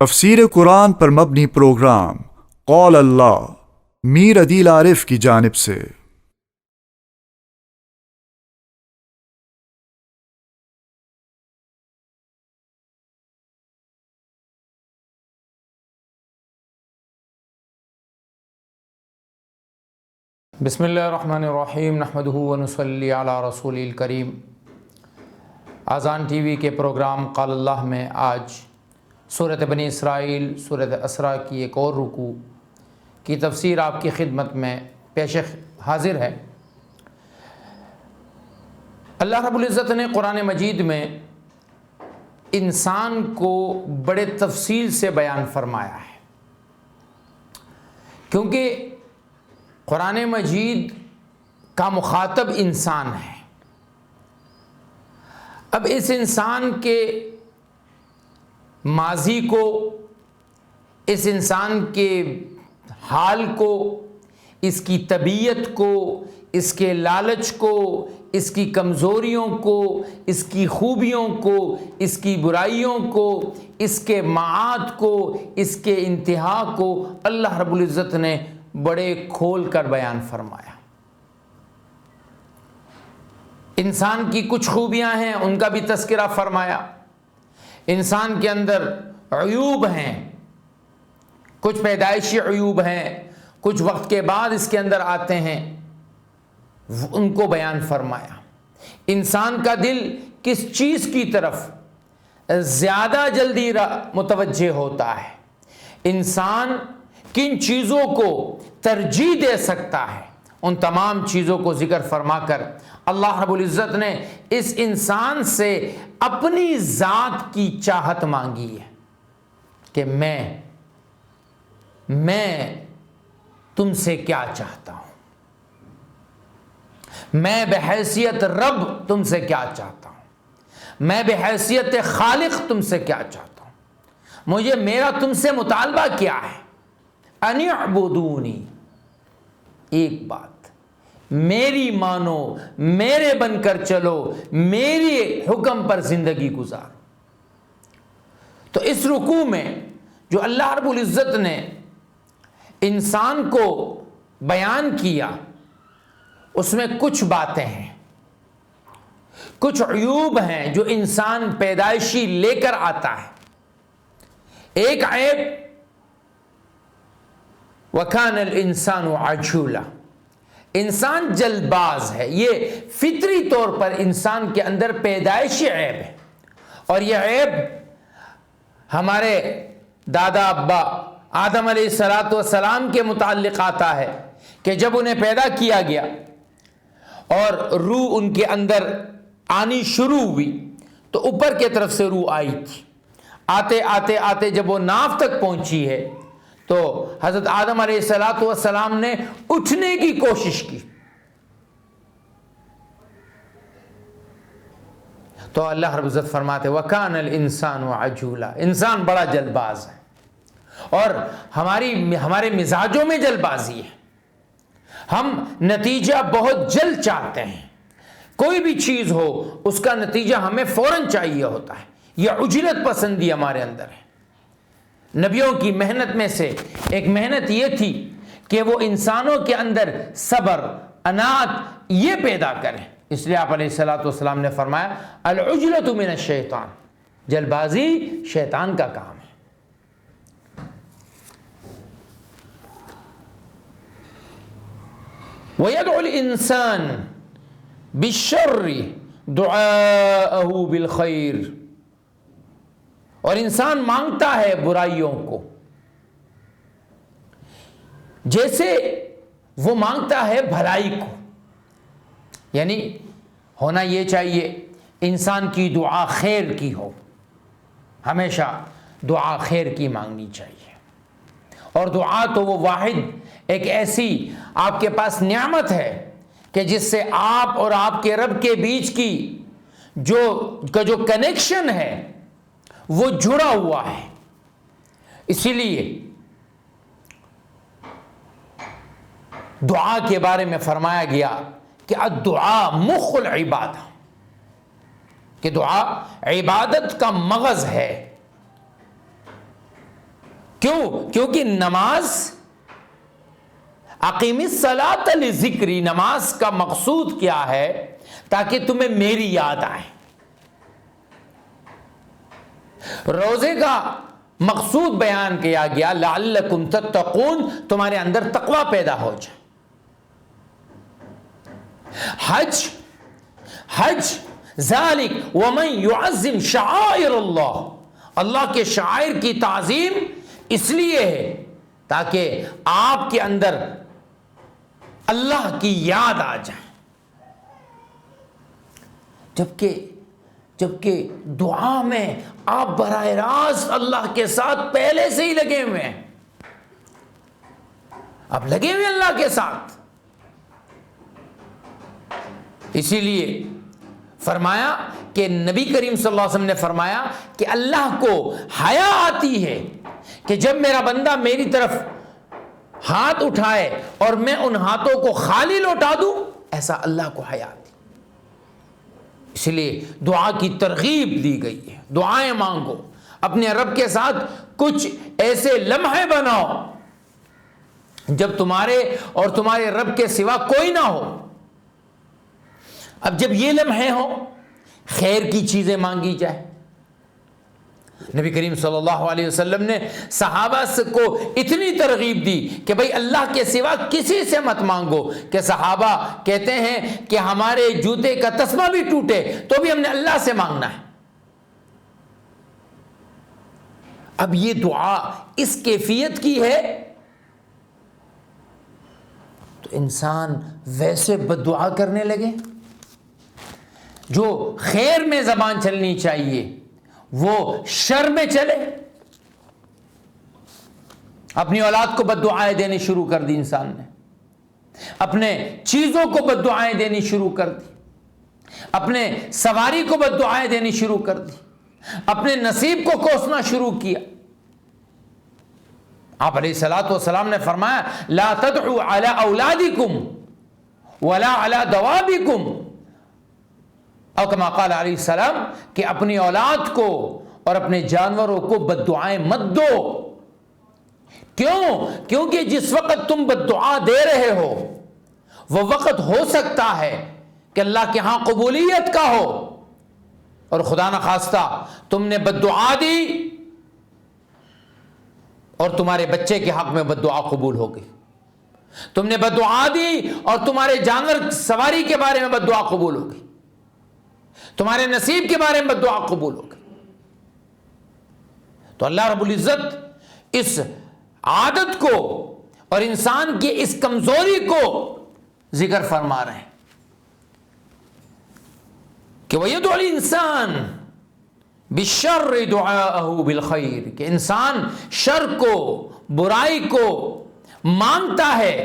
تفسیر قرآن پر مبنی پروگرام قول اللہ میر عدیل عارف کی جانب سے۔ بسم اللہ الرحمن الرحیم، نحمدہ ونصلی علی رسول الکریم۔ آذان ٹی وی کے پروگرام قال اللہ میں آج سورۃ بنی اسرائیل سورۃ اسراء کی ایک اور رکوع کی تفسیر آپ کی خدمت میں پیش حاضر ہے۔ اللہ رب العزت نے قرآن مجید میں انسان کو بڑے تفصیل سے بیان فرمایا ہے، کیونکہ قرآن مجید کا مخاطب انسان ہے۔ اب اس انسان کے ماضی کو، اس انسان کے حال کو، اس کی طبیعت کو، اس کے لالچ کو، اس کی کمزوریوں کو، اس کی خوبیوں کو، اس کی برائیوں کو، اس کے معاد کو، اس کے انتہا کو اللہ رب العزت نے بڑے کھول کر بیان فرمایا۔ انسان کی کچھ خوبیاں ہیں، ان کا بھی تذکرہ فرمایا۔ انسان کے اندر عیوب ہیں، کچھ پیدائشی عیوب ہیں، کچھ وقت کے بعد اس کے اندر آتے ہیں، ان کو بیان فرمایا۔ انسان کا دل کس چیز کی طرف زیادہ جلدی متوجہ ہوتا ہے، انسان کن چیزوں کو ترجیح دے سکتا ہے، ان تمام چیزوں کو ذکر فرما کر اللہ رب العزت نے اس انسان سے اپنی ذات کی چاہت مانگی ہے کہ میں تم سے کیا چاہتا ہوں، میں بحیثیت رب تم سے کیا چاہتا ہوں، میں بحیثیت خالق تم سے کیا چاہتا ہوں، مجھے میرا تم سے مطالبہ کیا ہے، ان اعبدونی، ایک بات، میری مانو، میرے بن کر چلو، میری حکم پر زندگی گزارو۔ تو اس رکوع میں جو اللہ رب العزت نے انسان کو بیان کیا، اس میں کچھ باتیں ہیں، کچھ عیوب ہیں جو انسان پیدائشی لے کر آتا ہے۔ ایک عیب وَكَانَ الْإِنسَانُ عَجُولًا، انسان جلد باز ہے، یہ فطری طور پر انسان کے اندر پیدائشی عیب ہے، اور یہ عیب ہمارے دادا ابا آدم علیہ السلام کے متعلق آتا ہے کہ جب انہیں پیدا کیا گیا اور روح ان کے اندر آنی شروع ہوئی تو اوپر کی طرف سے روح آئی تھی، آتے آتے آتے جب وہ ناف تک پہنچی ہے تو حضرت آدم علیہ السلام نے اٹھنے کی کوشش کی، تو اللہ رب العزت فرماتے وَكَانَ الْإِنسَانُ عَجُولًا، انسان بڑا جلد باز ہے، اور ہمارے مزاجوں میں جلد بازی ہے، ہم نتیجہ بہت جلد چاہتے ہیں، کوئی بھی چیز ہو اس کا نتیجہ ہمیں فوراً چاہیے ہوتا ہے، یہ عجلت پسندی ہمارے اندر ہے۔ نبیوں کی محنت میں سے ایک محنت یہ تھی کہ وہ انسانوں کے اندر صبر، انات یہ پیدا کریں، اس لیے آپ علیہ السلام نے فرمایا العجلۃ من الشیطان، جلد بازی شیطان کا کام ہے۔ وَيَدْعُ الْإِنسَانُ بِالشَّرِّ دُعَاءَهُ بِالْخَيْرِ، اور انسان مانگتا ہے برائیوں کو جیسے وہ مانگتا ہے بھلائی کو، یعنی ہونا یہ چاہیے انسان کی دعا خیر کی ہو، ہمیشہ دعا خیر کی مانگنی چاہیے، اور دعا تو وہ واحد ایک ایسی آپ کے پاس نعمت ہے کہ جس سے آپ اور آپ کے رب کے بیچ کی جو کنیکشن ہے وہ جڑا ہوا ہے۔ اسی لیے دعا کے بارے میں فرمایا گیا کہ الدعاء مخ العبادہ، کہ دعا عبادت کا مغز ہے۔ کیوں؟ کیونکہ نماز اقیم الصلاۃ لذکری، نماز کا مقصود کیا ہے؟ تاکہ تمہیں میری یاد آئے۔ روزے کا مقصود بیان کیا گیا لعلکم تتقون، تمہارے اندر تقوی پیدا ہو جائے۔ حج ذالک ومن یعظم شعائر اللہ، اللہ کے شعائر کی تعظیم اس لیے ہے تاکہ آپ کے اندر اللہ کی یاد آ جائے۔ جبکہ دعا میں آپ براہ راست اللہ کے ساتھ پہلے سے ہی لگے ہوئے ہیں، آپ لگے ہوئے اللہ کے ساتھ۔ اسی لیے فرمایا کہ نبی کریم صلی اللہ علیہ وسلم نے فرمایا کہ اللہ کو حیا آتی ہے کہ جب میرا بندہ میری طرف ہاتھ اٹھائے اور میں ان ہاتھوں کو خالی لوٹا دوں، ایسا اللہ کو حیا آتی۔ اس لیے دعا کی ترغیب دی گئی ہے، دعائیں مانگو، اپنے رب کے ساتھ کچھ ایسے لمحے بناؤ جب تمہارے اور تمہارے رب کے سوا کوئی نہ ہو۔ اب جب یہ لمحے ہوں، خیر کی چیزیں مانگی جائے۔ نبی کریم صلی اللہ علیہ وسلم نے صحابہ کو اتنی ترغیب دی کہ بھئی اللہ کے سوا کسی سے مت مانگو، کہ صحابہ کہتے ہیں کہ ہمارے جوتے کا تسمہ بھی ٹوٹے تو بھی ہم نے اللہ سے مانگنا ہے۔ اب یہ دعا اس کیفیت کی ہے تو انسان ویسے بد دعا کرنے لگے۔ جو خیر میں زبان چلنی چاہیے وہ شر میں چلے۔ اپنی اولاد کو بد دعائیں دینی شروع کر دی انسان نے، اپنے چیزوں کو بد دعائیں دینی شروع کر دی، اپنے سواری کو بد دعائیں دینی شروع کر دی، اپنے نصیب کو کوسنا شروع کیا۔ آپ علیہ الصلوۃ والسلام نے فرمایا لا تدعوا علی اولادکم ولا علی دوابکم، اور کما قال علیہ السلام کہ اپنی اولاد کو اور اپنے جانوروں کو بد دعائیں مت دو۔ کیوں؟ کیونکہ جس وقت تم بد دعا دے رہے ہو وہ وقت ہو سکتا ہے کہ اللہ کے ہاں قبولیت کا ہو، اور خدا نخواستہ تم نے بد دعا دی اور تمہارے بچے کے حق میں بد دعا قبول ہو گئی، تم نے بد دعا دی اور تمہارے جانور سواری کے بارے میں بد دعا قبول ہو گئی، تمہارے نصیب کے بارے میں بد دعا قبول ہو گئی۔ تو اللہ رب العزت اس عادت کو اور انسان کی اس کمزوری کو ذکر فرما رہے ہیں کہ وَيَدْعُ الْإِنسَانُ بِالشَّرِّ دُعَاءَهُ بِالْخَيْرِ، کہ انسان شر کو، برائی کو مانگتا ہے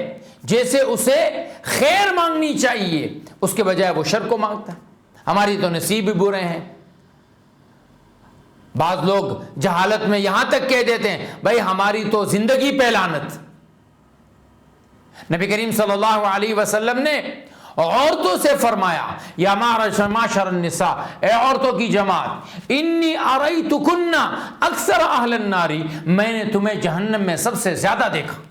جیسے اسے خیر مانگنی چاہیے، اس کے بجائے وہ شر کو مانگتا ہے۔ ہماری تو نصیب بھی برے ہیں۔ بعض لوگ جہالت میں یہاں تک کہہ دیتے ہیں بھائی ہماری تو زندگی پہ لعنت۔ نبی کریم صلی اللہ علیہ وسلم نے عورتوں سے فرمایا یا معشر النساء، اے عورتوں کی جماعت، انی اریتکن اکثر اہل النار، میں نے تمہیں جہنم میں سب سے زیادہ دیکھا۔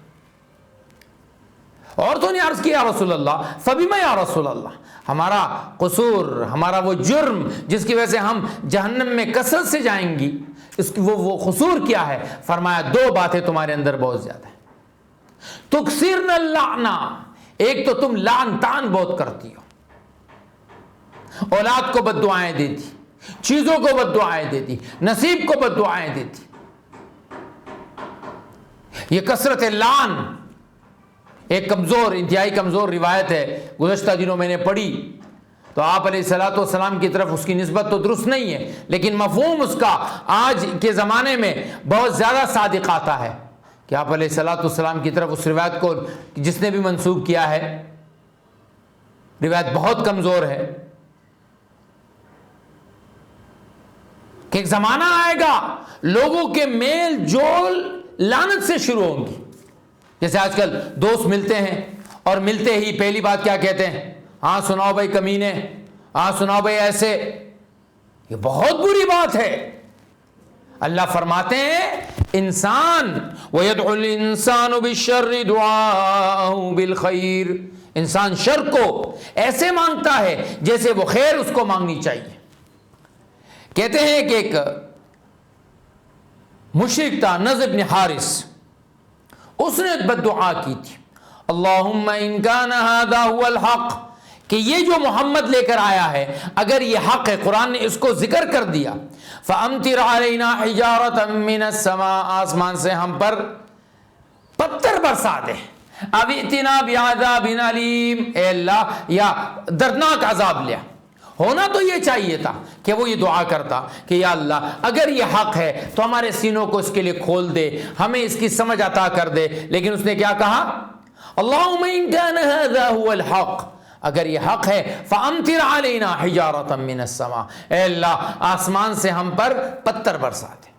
عورتوں نے عرض کیا رسول اللہ فبما یا رسول اللہ، ہمارا قصور، ہمارا وہ جرم جس کی وجہ سے ہم جہنم میں کثرت سے جائیں گی، اس کی وہ قصور کیا ہے؟ فرمایا دو باتیں تمہارے اندر بہت زیادہ ہیں۔ تکثرن اللعنہ، ایک تو تم لعن تان بہت کرتی ہو، اولاد کو بد دعائیں دیتی، چیزوں کو بد دعائیں دیتی، نصیب کو بد دعائیں دیتی۔ یہ کثرت لعن ایک کمزور، انتہائی کمزور روایت ہے، گزشتہ دنوں میں نے پڑھی تو آپ علیہ الصلوۃ والسلام کی طرف اس کی نسبت تو درست نہیں ہے، لیکن مفہوم اس کا آج کے زمانے میں بہت زیادہ صادق آتا ہے کہ آپ علیہ الصلوۃ والسلام کی طرف اس روایت کو جس نے بھی منسوب کیا ہے، روایت بہت کمزور ہے، کہ ایک زمانہ آئے گا لوگوں کے میل جول لعنت سے شروع ہوں گی۔ جیسے آج کل دوست ملتے ہیں اور ملتے ہی پہلی بات کیا کہتے ہیں؟ ہاں سناؤ بھائی کمینے، ہاں سناؤ بھائی ایسے۔ یہ بہت بری بات ہے۔ اللہ فرماتے ہیں انسان وَيَدْعُ الْإِنسَانُ بِالشَّرِّ دُعَاءَهُ بِالْخَيْرِ، انسان شر کو ایسے مانگتا ہے جیسے وہ خیر اس کو مانگنی چاہیے۔ کہتے ہیں کہ ایک مشرک تھا نضر بن حارث، اس نے بد دعا کی تھی، اللہم ان کان ھذا ھو الحق، کہ یہ جو محمد لے کر آیا ہے اگر یہ حق ہے، قرآن نے اس کو ذکر کر دیا، فَأَمْطِرْ عَلَيْنَا حِجَارَةً مِّنَ السَّمَاءِ، آسمان سے ہم پر پتھر برسا دے، اب ائتنا بعذاب علیم، اے اللہ یا دردناک عذاب لیا۔ ہونا تو یہ چاہیے تھا کہ وہ یہ دعا کرتا کہ یا اللہ اگر یہ حق ہے تو ہمارے سینوں کو اس کے لیے کھول دے، ہمیں اس کی سمجھ عطا کر دے، لیکن اس نے کیا کہا؟ اللہم ان کان ھذا ھو الحق، اگر یہ حق ہے فامطر علینا حجارۃ من السماء، اے اللہ آسمان سے ہم پر پتھر برسا دے۔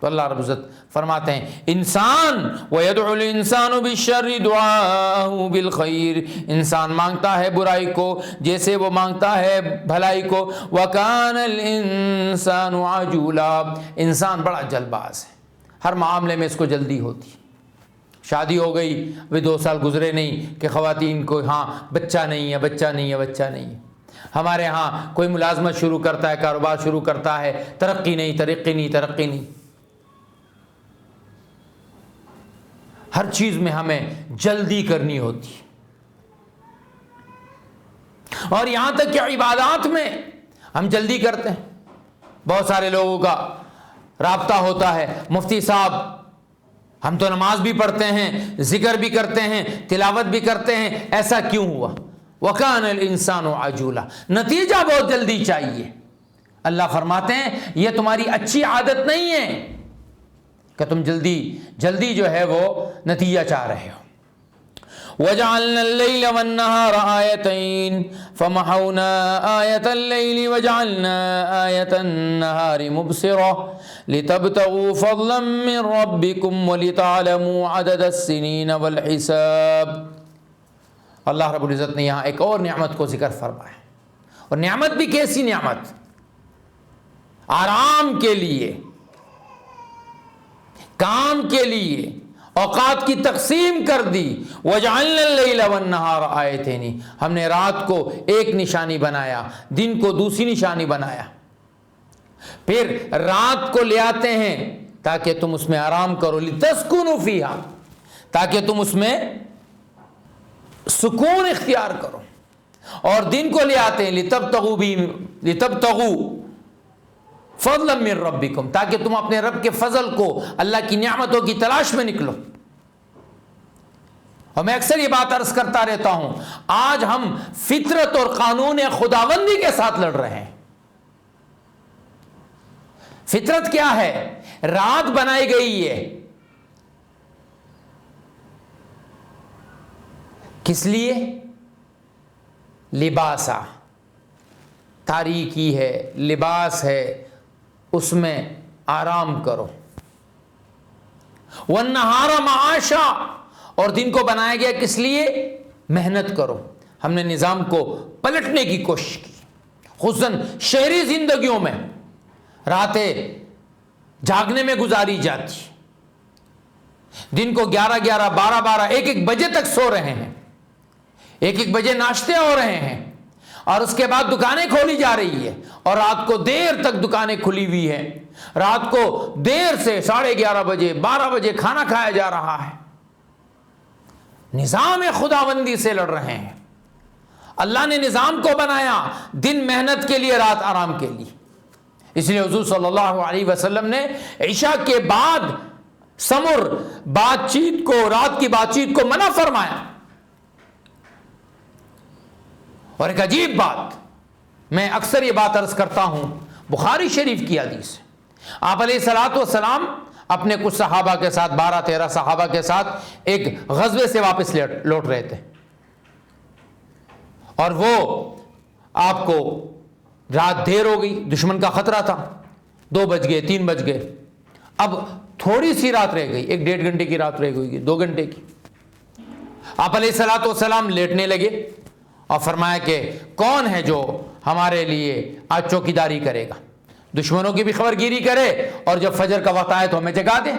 تو اللہ رب العزت فرماتے ہیں انسان وَيَدْعُ الْإِنسَانُ بِالشَّرِّ دُعَاءَهُ بِالْخَيْرِ، انسان مانگتا ہے برائی کو جیسے وہ مانگتا ہے بھلائی کو، وَكَانَ الْإِنسَانُ عَجُولًا، انسان بڑا جلد باز ہے، ہر معاملے میں اس کو جلدی ہوتی۔ شادی ہو گئی، ابھی 2 سال گزرے نہیں کہ خواتین کو ہاں بچہ نہیں ہے، بچہ نہیں ہے، بچہ نہیں ہے۔ ہمارے ہاں کوئی ملازمت شروع کرتا ہے، کاروبار شروع کرتا ہے، ترقی نہیں، ترقی نہیں، ترقی نہیں۔ ہر چیز میں ہمیں جلدی کرنی ہوتی، اور یہاں تک کہ عبادات میں ہم جلدی کرتے ہیں۔ بہت سارے لوگوں کا رابطہ ہوتا ہے، مفتی صاحب ہم تو نماز بھی پڑھتے ہیں، ذکر بھی کرتے ہیں، تلاوت بھی کرتے ہیں، ایسا کیوں ہوا؟ وَكَانَ الْإِنسَانُ عَجُولًا، نتیجہ بہت جلدی چاہیے۔ اللہ فرماتے ہیں یہ تمہاری اچھی عادت نہیں ہے کہ تم جلدی جو ہے وہ نتیجہ چاہ رہے ہو۔ وَجَعَلْنَا اللَّيْلَ وَالنَّهَارَ آيَتَيْنِ فَمَحَوْنَا آيَةَ اللَّيْلِ وَجَعَلْنَا آيَةَ النَّهَارِ مُبْصِرَةً لِتَبْتَغُوا فَضْلًا مِّن رَّبِّكُمْ وَلِتَعْلَمُوا عَدَدَ السِّنِينَ وَالْحِسَابَ۔ اللہ رب العزت نے یہاں ایک اور نعمت کو ذکر فرمایا، اور نعمت بھی کیسی نعمت؟ آرام کے لیے، کام کے لیے اوقات کی تقسیم کر دی۔ وَجَعَلْنَا اللَّيْلَ وَالنَّهَارَ آیَتَيْنِ، ہم نے رات کو ایک نشانی بنایا، دن کو دوسری نشانی بنایا۔ پھر رات کو لے آتے ہیں تاکہ تم اس میں آرام کرو، لِتَسْكُنُوا فِيهَا، تاکہ تم اس میں سکون اختیار کرو، اور دن کو لے آتے ہیں لِتَبْتَغُوا فضلا من ربکم، تاکہ تم اپنے رب کے فضل کو، اللہ کی نعمتوں کی تلاش میں نکلو۔ اور میں اکثر یہ بات عرض کرتا رہتا ہوں، آج ہم فطرت اور قانون خداوندی کے ساتھ لڑ رہے ہیں۔ فطرت کیا ہے؟ رات بنائی گئی ہے کس لیے؟ لباسا، تاریکی ہے، لباس ہے، اس میں آرام کرو۔ وَالنَّهَارَ مَعَاشًا، اور دن کو بنایا گیا کس لیے؟ محنت کرو۔ ہم نے نظام کو پلٹنے کی کوشش کی، خصوصاً شہری زندگیوں میں راتیں جاگنے میں گزاری جاتی، دن کو 11 12 1 بجے تک سو رہے ہیں، 1 بجے ناشتے ہو رہے ہیں، اور اس کے بعد دکانیں کھولی جا رہی ہے، اور رات کو دیر تک دکانیں کھلی ہوئی ہیں، رات کو دیر سے 11:30 بجے 12 بجے کھانا کھایا جا رہا ہے۔ نظام خداوندی سے لڑ رہے ہیں۔ اللہ نے نظام کو بنایا دن محنت کے لیے، رات آرام کے لیے۔ اس لیے حضور صلی اللہ علیہ وسلم نے عشاء کے بعد سمر بات چیت کو، رات کی بات چیت کو منع فرمایا۔ اور ایک عجیب بات، میں اکثر یہ بات عرض کرتا ہوں، بخاری شریف کی حدیث، آپ علیہ الصلوۃ والسلام اپنے کچھ صحابہ کے ساتھ، 12-13 صحابہ کے ساتھ ایک غزوے سے واپس لوٹ رہے تھے، اور وہ آپ کو رات دیر ہو گئی، دشمن کا خطرہ تھا، 2 بج گئے، 3 بج گئے، اب تھوڑی سی رات رہ گئی، 1-1.5 گھنٹے کی رات رہ گئی، 2 گھنٹے کی۔ آپ علیہ الصلوۃ والسلام لیٹنے لگے اور فرمایا کہ کون ہے جو ہمارے لیے آج چوکیداری کرے گا؟ دشمنوں کی بھی خبر گیری کرے اور جب فجر کا وقت آئے تو ہمیں جگا دے۔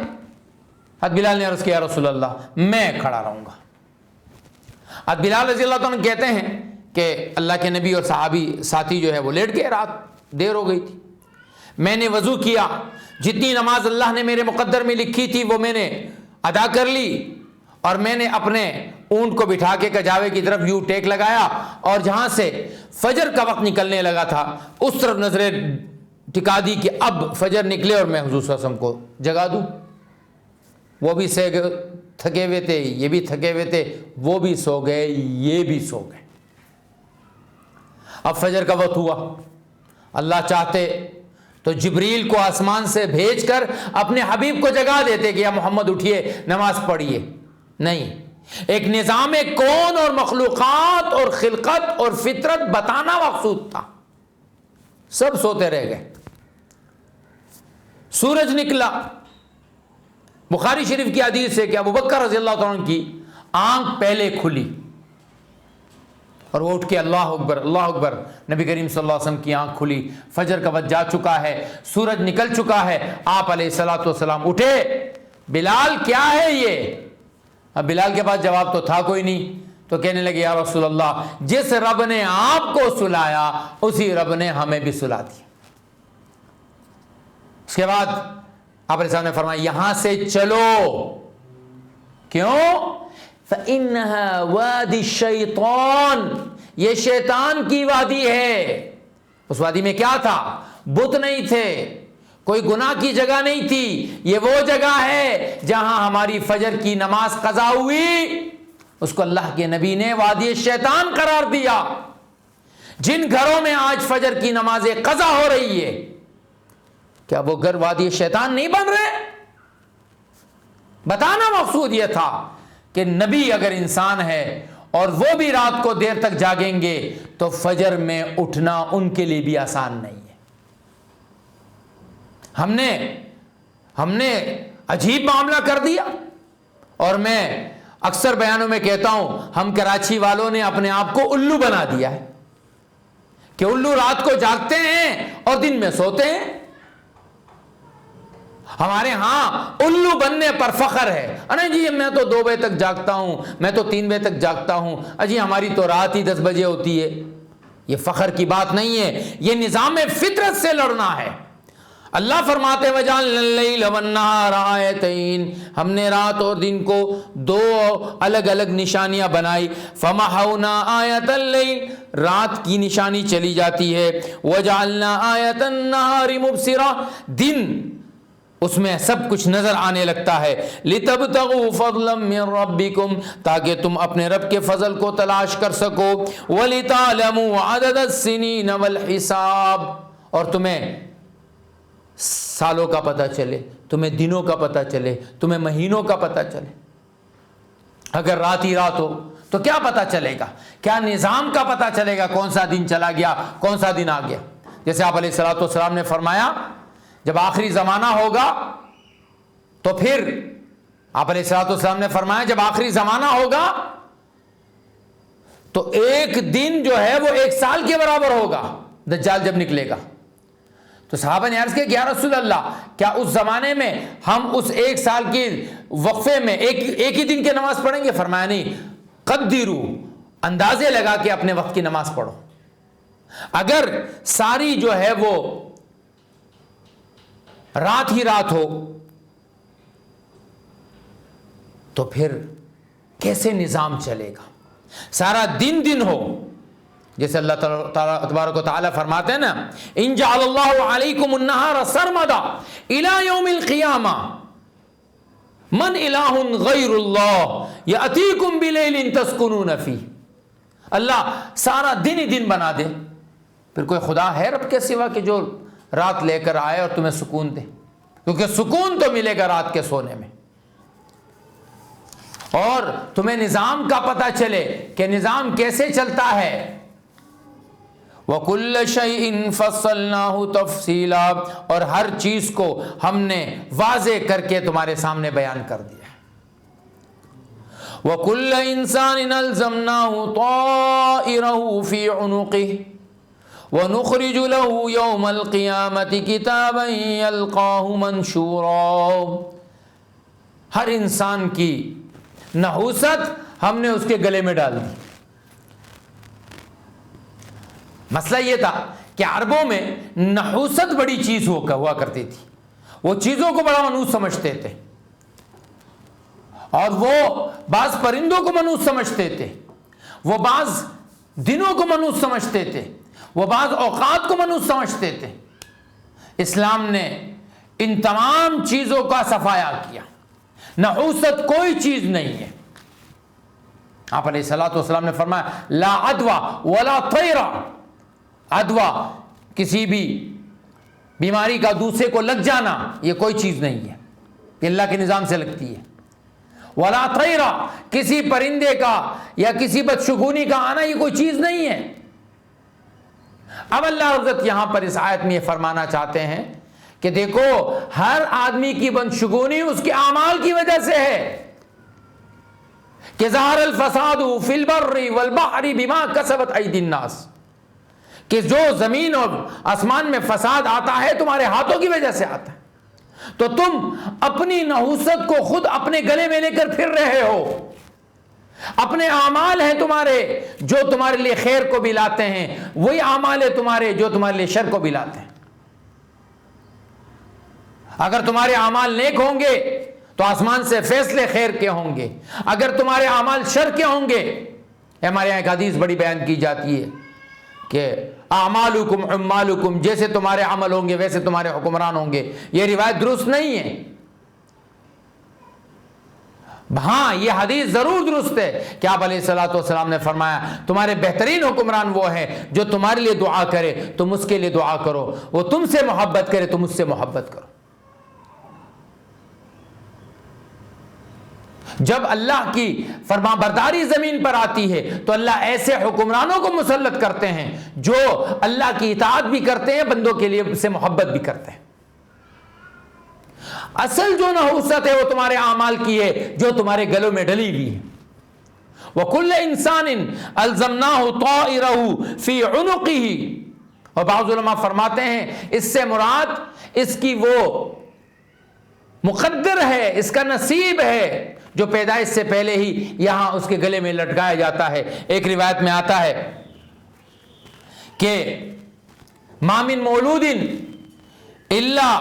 حضرت بلال نے عرض کیا رسول اللہ میں کھڑا رہوں گا۔ حضرت بلال رضی اللہ عنہ کہتے ہیں کہ اللہ کے نبی اور صحابی ساتھی جو ہے وہ لیٹ گئے، رات دیر ہو گئی تھی، میں نے وضو کیا، جتنی نماز اللہ نے میرے مقدر میں لکھی تھی وہ میں نے ادا کر لی، اور میں نے اپنے اونٹ کو بٹھا کے کجاوے کی طرف یوں ٹیک لگایا، اور جہاں سے فجر کا وقت نکلنے لگا تھا اس طرف نظریں ٹکا دی کہ اب فجر نکلے اور میں حضور صلی اللہ علیہ وسلم کو جگا دوں۔ وہ بھی تھکے ہوئے تھے، یہ بھی تھکے ہوئے تھے، وہ بھی سو گئے، یہ بھی سو گئے۔ اب فجر کا وقت ہوا، اللہ چاہتے تو جبریل کو آسمان سے بھیج کر اپنے حبیب کو جگا دیتے کہ یا محمد اٹھیے نماز پڑھیے، نہیں، ایک نظام کون اور مخلوقات اور خلقت اور فطرت بتانا مقصود تھا۔ سب سوتے رہ گئے، سورج نکلا، بخاری شریف کی حدیث ہے کہ ابو بکر رضی اللہ عنہ کی آنکھ پہلے کھلی اور وہ اٹھ کے اللہ اکبر اللہ اکبر، نبی کریم صلی اللہ علیہ وسلم کی آنکھ کھلی، فجر کا وقت جا چکا ہے، سورج نکل چکا ہے، آپ علیہ الصلوۃ والسلام اٹھے، بلال کیا ہے یہ؟ اب بلال کے پاس جواب تو تھا کوئی نہیں، تو کہنے لگے یا رسول اللہ جس رب نے آپ کو سلایا اسی رب نے ہمیں بھی سلا دیا۔ اس کے بعد آپ علیہ السلام نے فرمایا یہاں سے چلو، کیوں؟ فَإِنَّهَا وَادِ الشَّيْطَانِ، یہ شیطان کی وادی ہے۔ اس وادی میں کیا تھا؟ بت نہیں تھے، کوئی گناہ کی جگہ نہیں تھی، یہ وہ جگہ ہے جہاں ہماری فجر کی نماز قضا ہوئی، اس کو اللہ کے نبی نے وادی شیطان قرار دیا۔ جن گھروں میں آج فجر کی نماز قضا ہو رہی ہے، کیا وہ گھر وادی شیطان نہیں بن رہے؟ بتانا مقصود یہ تھا کہ نبی اگر انسان ہے اور وہ بھی رات کو دیر تک جاگیں گے تو فجر میں اٹھنا ان کے لیے بھی آسان نہیں ہے۔ ہم نے عجیب معاملہ کر دیا، اور میں اکثر بیانوں میں کہتا ہوں ہم کراچی والوں نے اپنے آپ کو الو بنا دیا ہے کہ الو رات کو جاگتے ہیں اور دن میں سوتے ہیں۔ ہمارے ہاں الو بننے پر فخر ہے، ارے جی میں تو 2 بجے تک جاگتا ہوں، میں تو 3 بجے تک جاگتا ہوں، اجی ہماری تو رات ہی 10 بجے ہوتی ہے۔ یہ فخر کی بات نہیں ہے، یہ نظام فطرت سے لڑنا ہے۔ اللہ فرماتے وَجَعَلْنَا اللَّيْلَ وَالنَّهَارَ آیَتَيْنِ، ہم نے رات اور دن کو 2 الگ الگ نشانیاں بنائی۔ فَمَحَوْنَا آیَةَ اللَّيْلِ، رات کی نشانی چلی جاتی ہے، وَجَعَلْنَا آیَةَ النَّهَارِ مُبْصِرَةً، دن اس میں سب کچھ نظر آنے لگتا ہے، لِتَبْتَغُوا فَضْلًا مِّن رَبِّكُمْ، تاکہ تم اپنے رب کے فضل کو تلاش کر سکو، وَلِتَعْلَمُوا عَدَدَ السِّنِينَ وَالْحِسَابَ، اور تمہیں سالوں کا پتہ چلے، تمہیں دنوں کا پتہ چلے، تمہیں مہینوں کا پتہ چلے۔ اگر رات ہی رات ہو تو کیا پتہ چلے گا؟ کیا نظام کا پتہ چلے گا کون سا دن چلا گیا کون سا دن آ گیا؟ جیسے آپ علیہ الصلوۃ والسلام نے فرمایا جب آخری زمانہ ہوگا تو پھر آپ علیہ الصلوۃ والسلام نے فرمایا جب آخری زمانہ ہوگا تو ایک دن جو ہے وہ 1 سال کے برابر ہوگا دجال جب نکلے گا۔ تو صحابہ نے عرض کیا کہ یا رسول اللہ کیا اس زمانے میں ہم اس 1 سال کی وقفے میں ایک ہی دن کی نماز پڑھیں گے؟ فرمایا نہیں، قدروا، اندازے لگا کے اپنے وقت کی نماز پڑھو۔ اگر ساری جو ہے وہ رات ہی رات ہو تو پھر کیسے نظام چلے گا؟ سارا دن دن ہو، جیسے اللہ تعالیٰ تبارک و تعالیٰ فرماتے ہیں نا ان جعل اللہ علیکم النہار سرمدا الی یوم القیامہ من الہ غیر اللہ یأتیکم بلیل تسکنون فیہ، اللہ سارا دن ہی دن بنا دے، پھر کوئی خدا ہے رب کے سوا کہ جو رات لے کر آئے اور تمہیں سکون دے؟ کیونکہ سکون تو ملے گا رات کے سونے میں، اور تمہیں نظام کا پتہ چلے کہ نظام کیسے چلتا ہے۔ وَكُلَّ شَيْءٍ فَصَّلْنَاهُ تَفْصِيلًا، اور ہر چیز کو ہم نے واضح کر کے تمہارے سامنے بیان کر دیا ہے۔ وَكُلَّ إِنسَانٍ أَلْزَمْنَاهُ طَائِرَهُ فِي عُنُقِهِ، وَنُخْرِجُ لَهُ يَوْمَ الْقِيَامَةِ كِتَابًا يَلْقَاهُ مَنْشُورًا. ہر انسان کی نحوست ہم نے اس کے گلے میں ڈال دی. مسئلہ یہ تھا کہ عربوں میں نحوست بڑی چیز ہوا کرتی تھی. وہ چیزوں کو بڑا منحوس سمجھتے تھے اور وہ بعض پرندوں کو منحوس سمجھتے تھے, وہ بعض دنوں کو منحوس سمجھتے تھے, وہ بعض اوقات کو منحوس سمجھتے تھے. اسلام نے ان تمام چیزوں کا صفایا کیا. نحوست کوئی چیز نہیں ہے. آپ علیہ الصلوۃ والسلام نے فرمایا لا عدوى ولا طیرا. عدوى کسی بھی بیماری کا دوسرے کو لگ جانا یہ کوئی چیز نہیں ہے, یہ اللہ کے نظام سے لگتی ہے. ولا طیرا کسی پرندے کا یا کسی بدشگونی کا آنا یہ کوئی چیز نہیں ہے. اب اللہ عزت یہاں پر اس آیت میں یہ فرمانا چاہتے ہیں کہ دیکھو ہر آدمی کی بدشگونی اس کے اعمال کی وجہ سے ہے. کہ ظہر الفساد فی البر والبحر بما کسبت ایدی الناس, کہ جو زمین اور آسمان میں فساد آتا ہے تمہارے ہاتھوں کی وجہ سے آتا ہے. تو تم اپنی نحوست کو خود اپنے گلے میں لے کر پھر رہے ہو. اپنے اعمال ہیں تمہارے جو تمہارے لیے خیر کو بھی لاتے ہیں, وہی اعمال ہیں تمہارے جو تمہارے لیے شر کو بھی لاتے ہیں. اگر تمہارے اعمال نیک ہوں گے تو آسمان سے فیصلے خیر کے ہوں گے, اگر تمہارے اعمال شر کے ہوں گے. ہمارے یہاں ایک حدیث بڑی بیان کی جاتی ہے کہ اعمالکم عمالکم, جیسے تمہارے عمل ہوں گے ویسے تمہارے حکمران ہوں گے. یہ روایت درست نہیں ہے. ہاں یہ حدیث ضرور درست ہے کہ آپ علیہ الصلوۃ والسلام نے فرمایا تمہارے بہترین حکمران وہ ہیں جو تمہارے لیے دعا کرے تم اس کے لیے دعا کرو, وہ تم سے محبت کرے تم اس سے محبت کرو. جب اللہ کی فرما برداری زمین پر آتی ہے تو اللہ ایسے حکمرانوں کو مسلط کرتے ہیں جو اللہ کی اطاعت بھی کرتے ہیں, بندوں کے لیے سے محبت بھی کرتے ہیں. اصل جو نحوست ہے وہ تمہارے اعمال کی ہے جو تمہارے گلوں میں ڈلی ہوئی ہے. وَكُلَّ إِنسَانٍ أَلْزَمْنَاهُ طَائِرَهُ فِي عُنُقِهِ. اور بعض علماء فرماتے ہیں اس سے مراد اس کی وہ مقدر ہے, اس کا نصیب ہے جو پیدائش سے پہلے ہی یہاں اس کے گلے میں لٹکایا جاتا ہے. ایک روایت میں آتا ہے کہ مَا مِن مَوْلُودٍ إِلَّا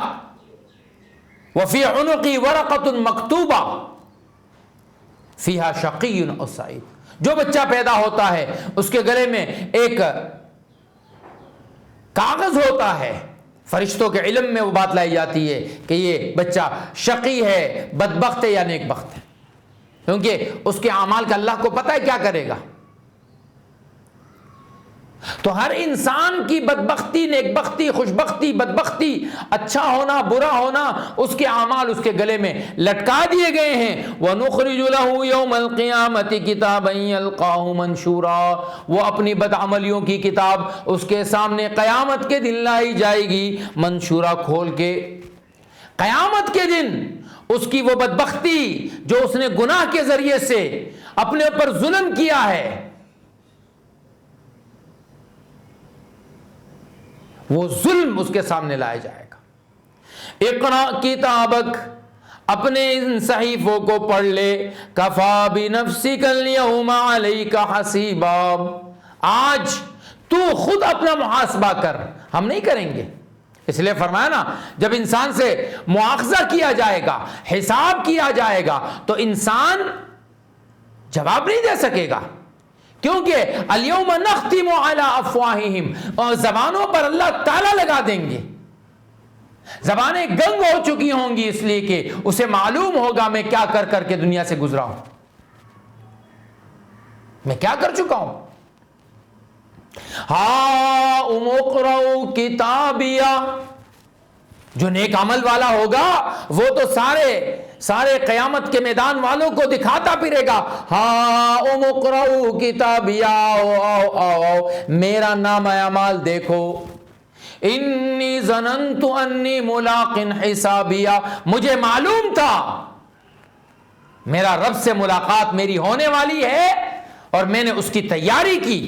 وَفِي عُنُقِهِ وَرَقَةٌ مَكْتُوبَةٌ فِيهَا شَقِيٌّ أَوْ سَعِيدٌ. جو بچہ پیدا ہوتا ہے اس کے گلے میں ایک کاغذ ہوتا ہے, فرشتوں کے علم میں وہ بات لائی جاتی ہے کہ یہ بچہ شقی ہے, بدبخت ہے یا نیک بخت ہے, کیونکہ اس کے اعمال کا اللہ کو پتہ ہے کیا کرے گا. تو ہر انسان کی بدبختی, نیک بختی, خوشبختی, بدبختی, اچھا ہونا, برا ہونا, اس کے اعمال اس کے گلے میں لٹکا دیے گئے ہیں. وَنُخْرِجُ لَهُ يَوْمَ الْقِيَامَةِ كِتَابًا يَلْقَاهُ مَنْشُورًا. وہ اپنی بدعملیوں کی کتاب اس کے سامنے قیامت کے دن لائی جائے گی منشورہ کھول کے. قیامت کے دن اس کی وہ بدبختی جو اس نے گناہ کے ذریعے سے اپنے اوپر ظلم کیا ہے, وہ ظلم اس کے سامنے لایا جائے گا. اقرا کتابک, اپنے ان صحیفوں کو پڑھ لے. کفا بنفسک اليوم علیک حسیبا, آج تو خود اپنا محاسبہ کر, ہم نہیں کریں گے. اس لیے فرمایا نا جب انسان سے مواخذہ کیا جائے گا, حساب کیا جائے گا تو انسان جواب نہیں دے سکے گا, کیونکہ الیوم نختم علی افواہہم, اور زبانوں پر اللہ تالا لگا دیں گے. زبانیں گنگ ہو چکی ہوں گی اس لیے کہ اسے معلوم ہوگا میں کیا کر کر کے دنیا سے گزرا ہوں, میں کیا کر چکا ہوں. ہاؤم اقرؤ کتابیہ, جو نیک عمل والا ہوگا وہ تو سارے قیامت کے میدان والوں کو دکھاتا پھرے گا. ہاؤم اقرؤ کتابیہ, آؤ میرا نام اعمال دیکھو. انی ظننت انی ملاق حسابیہ, مجھے معلوم تھا میرا رب سے ملاقات میری ہونے والی ہے اور میں نے اس کی تیاری کی.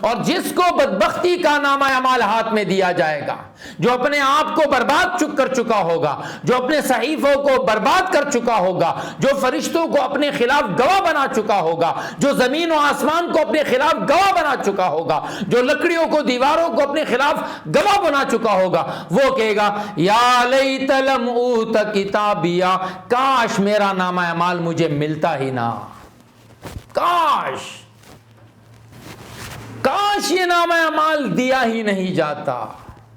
اور جس کو بدبختی کا نامہ اعمال ہاتھ میں دیا جائے گا، جو اپنے آپ کو برباد کر چکا ہوگا، جو اپنے صحیفوں کو برباد کر چکا ہوگا، جو فرشتوں کو اپنے خلاف گواہ بنا چکا ہوگا، جو زمین و آسمان کو اپنے خلاف گواہ بنا چکا ہوگا، جو لکڑیوں کو دیواروں کو اپنے خلاف گواہ بنا چکا ہوگا، وہ کہے گا یا لیت لم اوت کتابیا، کاش میرا نامہ اعمال مجھے ملتا ہی نہ، کاش یہ نامہ اعمال دیا ہی نہیں جاتا۔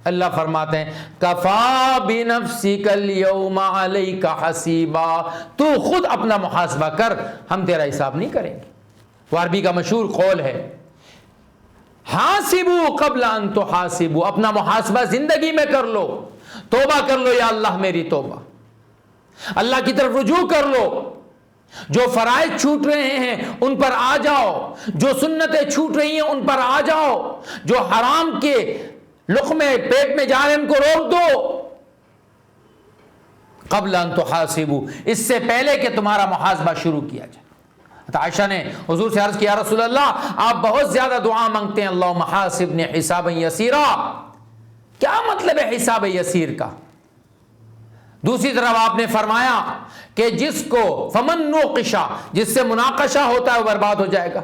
اللہ فرماتے ہیں کفا بنفسک اليوم علیک حسیبا، تو خود اپنا محاسبہ کر، ہم تیرا حساب نہیں کریں گے۔ وہ عربی کا مشہور قول ہے حاسبوا قبل ان تحاسبوا، اپنا محاسبہ زندگی میں کر لو، توبہ کر لو، یا اللہ میری توبہ، اللہ کی طرف رجوع کر لو، جو فرائض چھوٹ رہے ہیں ان پر آ جاؤ، جو سنتیں چھوٹ رہی ہیں ان پر آ جاؤ، جو حرام کے لقمے پیٹ میں جا رہے ہیں ان کو روک دو، قبل ان تحاسبوا، اس سے پہلے کہ تمہارا محاسبہ شروع کیا جائے۔ عائشہ نے حضور سے عرض کیا یا رسول اللہ آپ بہت زیادہ دعا مانگتے ہیں، اللہم حاسبنی حسابا یسیرا، کیا مطلب ہے حساب یسیر کا؟ دوسری طرف آپ نے فرمایا کہ جس کو فمن نوقشا، جس سے مناقشہ ہوتا ہے وہ برباد ہو جائے گا۔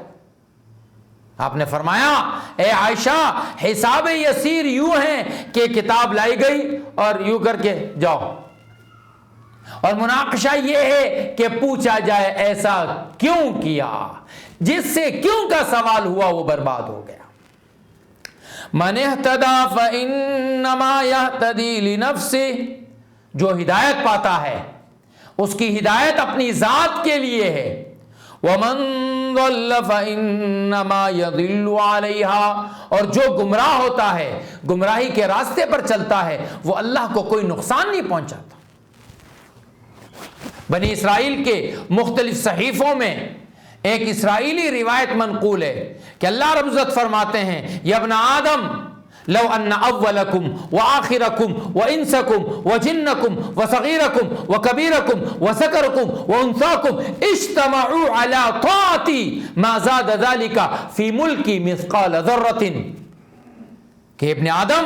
آپ نے فرمایا اے عائشہ حساب یسیر یوں ہے کہ کتاب لائی گئی اور یوں کر کے جاؤ، اور مناقشہ یہ ہے کہ پوچھا جائے ایسا کیوں کیا، جس سے کیوں کا سوال ہوا وہ برباد ہو گیا۔ من اہتدی فانما یہتدی لنفسہ، جو ہدایت پاتا ہے اس کی ہدایت اپنی ذات کے لیے ہے، وَمَن ضَلَّ فَإِنَّمَا يَضِلُّ عَلَيْهَا، اور جو گمراہ ہوتا ہے، گمراہی کے راستے پر چلتا ہے، وہ اللہ کو کوئی نقصان نہیں پہنچاتا۔ بنی اسرائیل کے مختلف صحیفوں میں ایک اسرائیلی روایت منقول ہے کہ اللہ رب العزت فرماتے ہیں یا ابن آدم لو ان اولکم وآخرکم وانسکم وجنکم وصغیرکم وکبیرکم وسکرکم وانثاکم اجتمعوا علی طاعتی ما زاد ذلک فی ملکی مثقال ذرۃ، کہ ابن آدم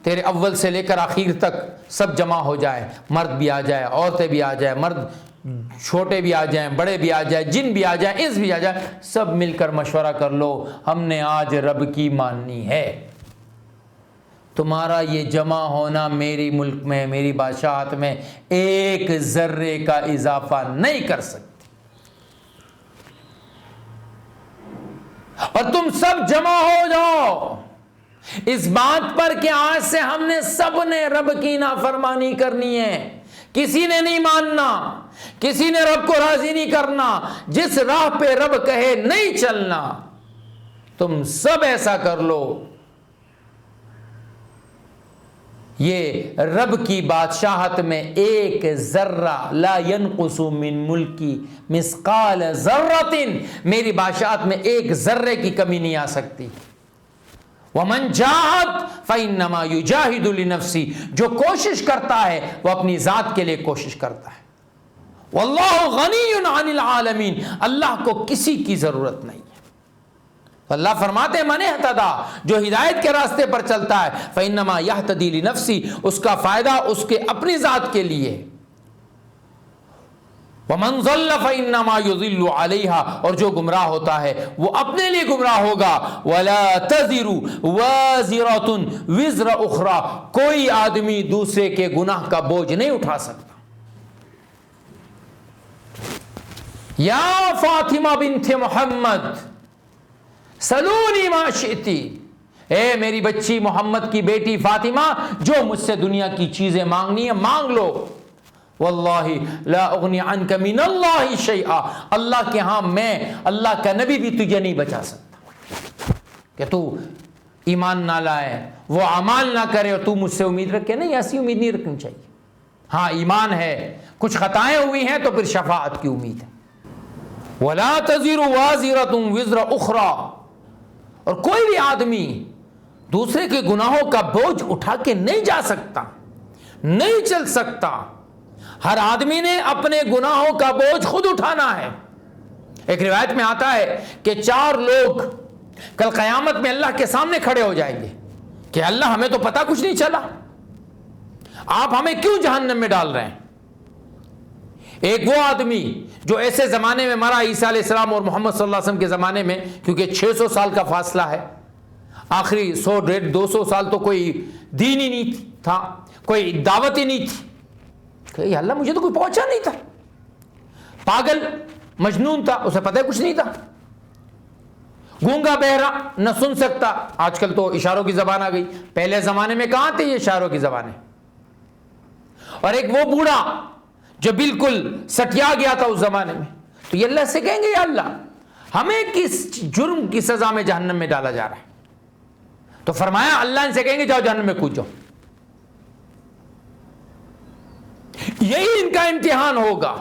تیرے اول سے لے کر آخر تک سب جمع ہو جائے، مرد بھی آ جائے، عورتیں بھی آ جائیں، مرد چھوٹے بھی آ جائیں، بڑے بھی آ جائیں، جن بھی آ جائیں، انس بھی آ جائیں، سب مل کر مشورہ کر لو، ہم نے آج رب کی ماننی ہے، تمہارا یہ جمع ہونا میری ملک میں، میری بادشاہت میں ایک ذرے کا اضافہ نہیں کر سکتی، اور تم سب جمع ہو جاؤ اس بات پر کہ آج سے ہم نے سب نے رب کی نافرمانی کرنی ہے، کسی نے نہیں ماننا، کسی نے رب کو راضی نہیں کرنا، جس راہ پہ رب کہے نہیں چلنا، تم سب ایسا کر لو۔ یہ رب کی بادشاہت میں ایک ذرہ، لا ينقص من ملکی مثقال ذرۃ، میری بادشاہت میں ایک ذرے کی کمی نہیں آ سکتی۔ وَمَنْ جَاهَدْ فَإِنَّمَا يُجَاهِدُ لِنَفْسِهِ، جو کوشش کرتا ہے وہ اپنی ذات کے لیے کوشش کرتا ہے۔ وَاللَّهُ غَنِيٌّ عَنِ الْعَالَمِينَ، اللہ کو کسی کی ضرورت نہیں ہے۔ اللہ فرماتے ہیں من اہتدی، جو ہدایت کے راستے پر چلتا ہے، فَإِنَّمَا يَهْتَدِي لِنَفْسِهِ، اس کا فائدہ اس کے اپنی ذات کے لیے۔ وَمَنْ ضَلَّ فَإِنَّمَا يُضِلُّ عَلَيْهَا، اور جو گمراہ ہوتا ہے وہ اپنے لیے گمراہ ہوگا۔ وَلَا تَزِرُ وَازِرَةٌ وِزْرَ أُخْرَى، کوئی آدمی دوسرے کے گناہ کا بوجھ نہیں اٹھا سکتا۔ یا فاطمہ بنت محمد سلونی ما شئتی، اے میری بچی محمد کی بیٹی فاطمہ، جو مجھ سے دنیا کی چیزیں مانگنی ہیں مانگ لو، واللہ لا اغنی عنک من اللہ شیئا، اللہ کے ہاں میں اللہ کا نبی بھی تجھے نہیں بچا سکتا کہ تو ایمان نہ لائے، وہ اعمال نہ کرے اور تو مجھ سے امید رکھے، نہیں، ایسی امید نہیں رکھنی چاہیے۔ ہاں ایمان ہے، کچھ خطائیں ہوئی ہیں تو پھر شفاعت کی امید ہے۔ ولا تزر وازرۃ وزر اخرى، اور کوئی بھی آدمی دوسرے کے گناہوں کا بوجھ اٹھا کے نہیں جا سکتا، نہیں چل سکتا، ہر آدمی نے اپنے گناہوں کا بوجھ خود اٹھانا ہے۔ ایک روایت میں آتا ہے کہ 4 لوگ کل قیامت میں اللہ کے سامنے کھڑے ہو جائیں گے کہ اللہ ہمیں تو پتہ کچھ نہیں چلا، آپ ہمیں کیوں جہنم میں ڈال رہے ہیں؟ ایک وہ آدمی جو ایسے زمانے میں مرا، عیسیٰ علیہ السلام اور محمد صلی اللہ علیہ وسلم کے زمانے میں، کیونکہ 600 سال کا فاصلہ ہے، آخری 100 150 سال تو کوئی دین ہی نہیں تھا، کوئی دعوت ہی نہیں تھی کہ اللہ مجھے تو کوئی پہنچا نہیں تھا، پاگل مجنون تھا، اسے پتہ کچھ نہیں تھا، گونگا بہرا نہ سن سکتا۔ آج کل تو اشاروں کی زبان آ گئی، پہلے زمانے میں کہاں تھے یہ اشاروں کی زبانیں؟ اور ایک وہ بوڑھا جو بالکل سٹیا گیا تھا اس زمانے میں، تو یہ اللہ سے کہیں گے یا اللہ ہمیں کس جرم کی سزا میں جہنم میں ڈالا جا رہا ہے؟ تو فرمایا اللہ ان سے کہیں گے جاؤ جہنم میں کود جاؤ، یہی ان کا امتحان ہوگا،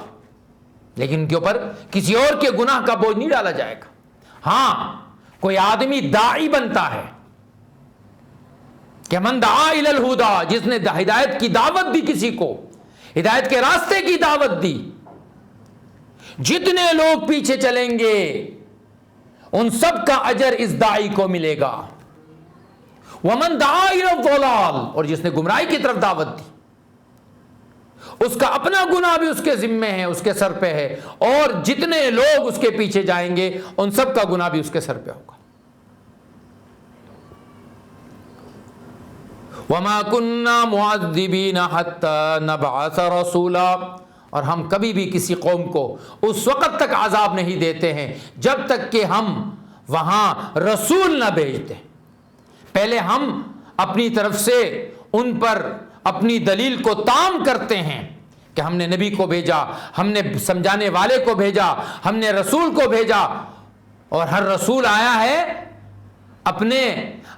لیکن ان کے اوپر کسی اور کے گناہ کا بوجھ نہیں ڈالا جائے گا۔ ہاں کوئی آدمی داعی بنتا ہے کہ من دعا الی الہدی، جس نے ہدایت کی دعوت دی، کسی کو ہدایت کے راستے کی دعوت دی، جتنے لوگ پیچھے چلیں گے ان سب کا اجر اس داعی کو ملے گا۔ ومن دعا الی الضلال، اور جس نے گمراہی کی طرف دعوت دی، اس کا اپنا گناہ بھی اس کے ذمے ہے، اس کے سر پہ ہے، اور جتنے لوگ اس کے پیچھے جائیں گے ان سب کا گناہ بھی اس کے سر پہ ہوگا۔ وما كنا معذبین حتی نبعث رسولا، اور ہم کبھی بھی کسی قوم کو اس وقت تک عذاب نہیں دیتے ہیں جب تک کہ ہم وہاں رسول نہ بھیجتے۔ پہلے ہم اپنی طرف سے ان پر اپنی دلیل کو تام کرتے ہیں کہ ہم نے نبی کو بھیجا، ہم نے سمجھانے والے کو بھیجا، ہم نے رسول کو بھیجا، اور ہر رسول آیا ہے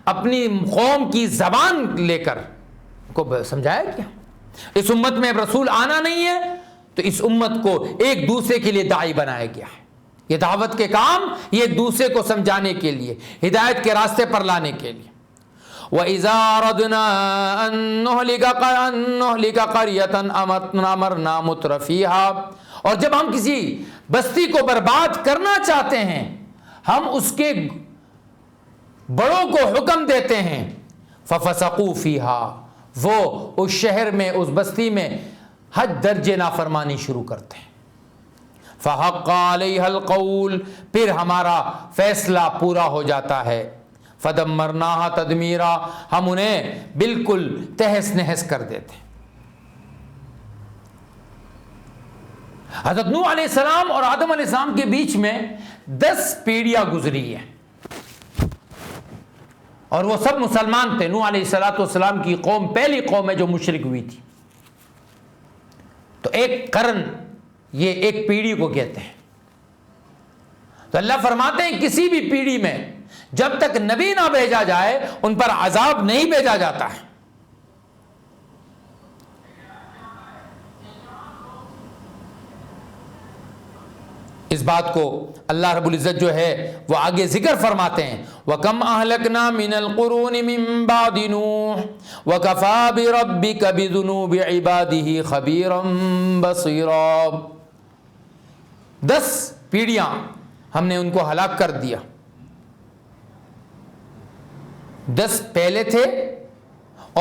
اپنی قوم کی زبان لے کر کو سمجھایا کیا۔ اس امت میں رسول آنا نہیں ہے تو اس امت کو ایک دوسرے کے لیے داعی بنایا گیا ہے۔ یہ دعوت کے کام یہ ایک دوسرے کو سمجھانے کے لیے، ہدایت کے راستے پر لانے کے لیے۔ وَإِذَا أَرَدْنَا أَن نُّهْلِكَ قَرْيَةً أَمَرْنَا مُتْرَفِيهَا، اور جب ہم کسی بستی کو برباد کرنا چاہتے ہیں ہم اس کے بڑوں کو حکم دیتے ہیں، فَفَسَقُوا فِيهَا، وہ اس شہر میں، اس بستی میں حد درجے نافرمانی شروع کرتے ہیں۔ فَحَقَّ عَلَيْهَا الْقَوْلُ، پھر ہمارا فیصلہ پورا ہو جاتا ہے۔ فَدَمَّرْنَاهَا تَدْمِيرًا، ہم انہیں بالکل تہس نہس کر دیتے۔ حضرت نوح علیہ السلام اور آدم علیہ السلام کے بیچ میں 10 پیڑیاں گزری ہیں، اور وہ سب مسلمان تھے۔ نوح علیہ السلام کی قوم پہلی قوم ہے جو مشرک ہوئی تھی۔ تو ایک قرن، یہ ایک پیڑھی کو کہتے ہیں۔ تو اللہ فرماتے ہیں کسی بھی پیڑھی میں جب تک نبی نہ بھیجا جائے ان پر عذاب نہیں بھیجا جاتا ہے۔ اس بات کو اللہ رب العزت جو ہے وہ آگے ذکر فرماتے ہیں، وَكَمْ أَهْلَكْنَا مِنَ الْقُرُونِ مِن بَعْدِ نُوحٍ وَكَفَى بِرَبِّكَ بِذُنُوبِ عِبَادِهِ خَبِيرًا بَصِيرًا۔ 10 پیڑیاں ہم نے ان کو ہلاک کر دیا۔ 10 پہلے تھے،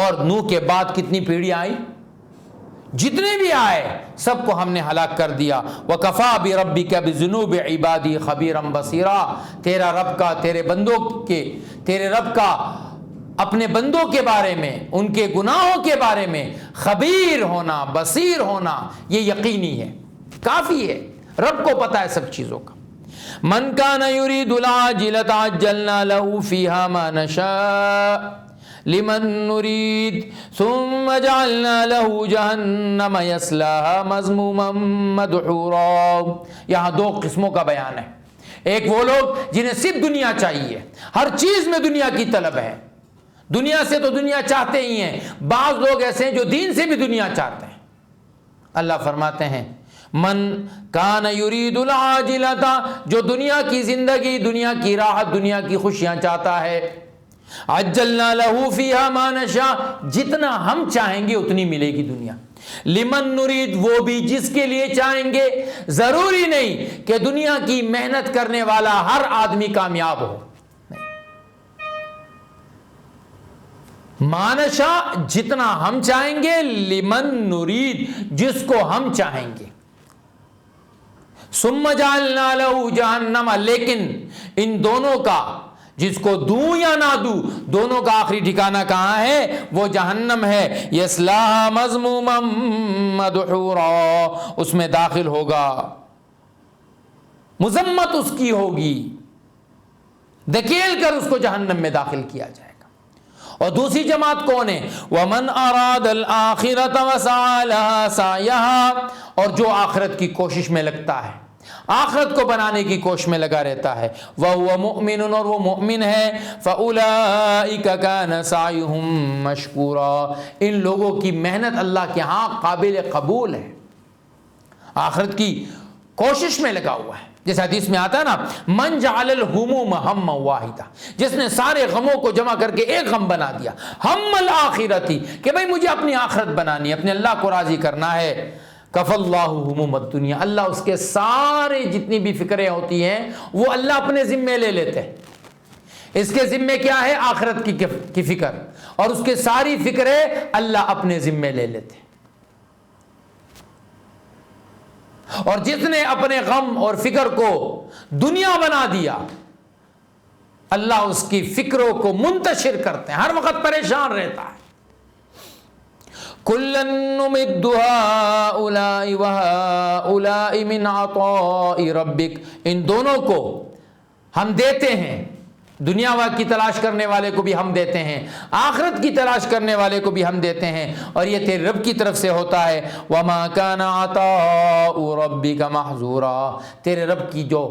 اور نوح کے بعد کتنی پیڑیاں آئی؟ جتنے بھی آئے سب کو ہم نے ہلاک کر دیا۔ وَكَفَى بِرَبِّكَ بِذُنُوبِ عِبَادِهِ خَبِيرًا بَصِيرًا، تیرا رب کا، تیرے رب کا اپنے بندوں کے بارے میں، ان کے گناہوں کے بارے میں خبیر ہونا، بصیر ہونا، یہ یقینی ہے، کافی ہے، رب کو پتہ ہے سب چیزوں کا۔ من کان یرید العاجلۃ عجلنا له فیہا ما نشاء لمن نرید ثم جعلنا له جہنم یصلاها مذموما مدحورا۔ یہاں 2 قسموں کا بیان ہے۔ ایک وہ لوگ جنہیں صرف دنیا چاہیے، ہر چیز میں دنیا کی طلب ہے، دنیا سے تو دنیا چاہتے ہی ہیں۔ بعض لوگ ایسے ہیں جو دین سے بھی دنیا چاہتے ہیں۔ اللہ فرماتے ہیں من کان یرید العاجلۃ، جو دنیا کی زندگی، دنیا کی راحت، دنیا کی خوشیاں چاہتا ہے، عجلنا له فیہا ما نشاء، جتنا ہم چاہیں گے اتنی ملے گی دنیا۔ لمن نرید، وہ بھی جس کے لیے چاہیں گے۔ ضروری نہیں کہ دنیا کی محنت کرنے والا ہر آدمی کامیاب ہو، مانشا جتنا ہم چاہیں گے، لمن نرید جس کو ہم چاہیں گے، ثم جعلنا لہ جہنم، لیکن ان دونوں کا، جس کو دوں یا نہ دوں، دونوں کا آخری ٹھکانہ کہاں ہے؟ وہ جہنم ہے، یصلاھا مذموما مدحورا، اس میں داخل ہوگا، مذمت اس کی ہوگی، دھکیل کر اس کو جہنم میں داخل کیا جائے گا۔ اور دوسری جماعت کون ہے؟ وَمَنْ أَرَادَ الْآخِرَةَ وَسَعَى لَهَا سَعْيَهَا، اور جو آخرت کی کوشش میں لگتا ہے، آخرت کو بنانے کی کوشش میں لگا رہتا ہے، وَهُوَ مُؤْمِنٌ، اور وہ مؤمن ہے، فَأُولَئِكَ كَانَ سَعْيُهُمْ مَشْكُورًا، ان لوگوں کی محنت اللہ کے ہاں قابل قبول ہے، آخرت کی کوشش میں لگا ہوا ہے۔ جیسے حدیث میں آتا ہے نا، من جعل الہموم ہم واحدہ، جس نے سارے غموں کو جمع کر کے ایک غم بنا دیا، ہم الآخرتی، کہ بھئی مجھے اپنی آخرت بنانی ہے، اپنے اللہ کو راضی کرنا ہے، کف اللہ ہموم الدنیا، اللہ اس کے سارے جتنی بھی فکریں ہوتی ہیں وہ اللہ اپنے ذمے لے لیتے ہیں۔ اس کے ذمے کیا ہے؟ آخرت کی فکر، اور اس کے ساری فکریں اللہ اپنے ذمے لے لیتے ہیں۔ اور جس نے اپنے غم اور فکر کو دنیا بنا دیا، اللہ اس کی فکروں کو منتشر کرتے ہیں، ہر وقت پریشان رہتا ہے۔ کُلًّا نُمِدُّ هَٰؤُلَاءِ وَهَٰؤُلَاءِ مِنْ عَطَاءِ رَبِّكَ، ان دونوں کو ہم دیتے ہیں، دنیا کی تلاش کرنے والے کو بھی ہم دیتے ہیں، آخرت کی تلاش کرنے والے کو بھی ہم دیتے ہیں، اور یہ تیرے رب کی طرف سے ہوتا ہے۔ وَمَا كَانَ عَطَاءُ رَبِّكَ مَحْظُورًا، تیرے رب کی جو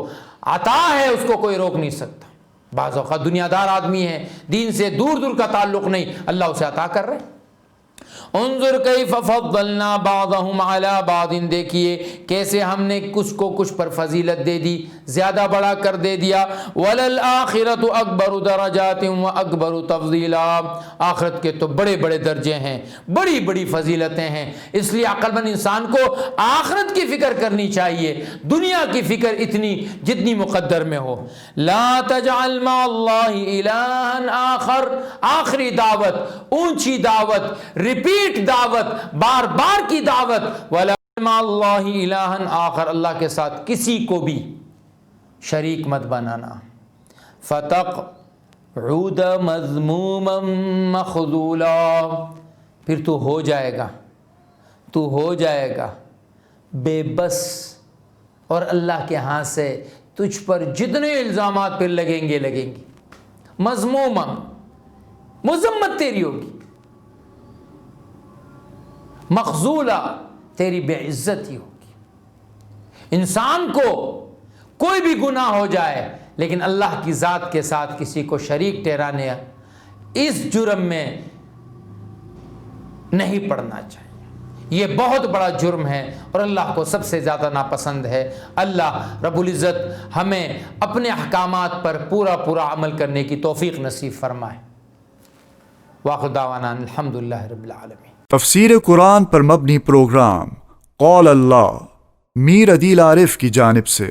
عطا ہے اس کو کوئی روک نہیں سکتا۔ بعض اوقات دنیا دار آدمی ہے، دین سے دور دور کا تعلق نہیں، اللہ اسے عطا کر رہے۔ انظر کیف فضلنا بعضهم علی بعض، دیکھیے کیسے ہم نے کچھ کو کچھ پر فضیلت دے دی، زیادہ بڑا کر دے دیا۔ وللآخرۃ اکبر درجات واکبر تفضیلا، آخرت کے تو بڑے بڑے درجے ہیں، بڑی بڑی فضیلتیں ہیں، اس لیے عقل مند انسان کو آخرت کی فکر کرنی چاہیے، دنیا کی فکر اتنی جتنی مقدر میں ہو۔ لا تجعل مع اللہ الہا آخر، آخری دعوت، اونچی دعوت، ریپیٹ دعوت، بار بار کی دعوت، وَلَا مَعَ اللَّهِ إِلَٰهًا آخر، اللہ کے ساتھ کسی کو بھی شریک مت بنانا۔ فَتَقْعُدَ مَذْمُومًا مَخْذُولًا، پھر تو ہو جائے گا بے بس، اور اللہ کے ہاں سے تجھ پر جتنے الزامات پھر لگیں گے، مذموما، مذمت تیری ہوگی، مخذولا، تیری بے عزتی ہوگی۔ انسان کو کوئی بھی گناہ ہو جائے لیکن اللہ کی ذات کے ساتھ کسی کو شریک ٹھہرانے اس جرم میں نہیں پڑنا چاہیے، یہ بہت بڑا جرم ہے اور اللہ کو سب سے زیادہ ناپسند ہے۔ اللہ رب العزت ہمیں اپنے احکامات پر پورا عمل کرنے کی توفیق نصیب فرمائے۔ وآخر دعوانا الحمدللہ رب العالمین۔ تفسیر قرآن پر مبنی پروگرام قول اللہ میر عدیل عارف کی جانب سے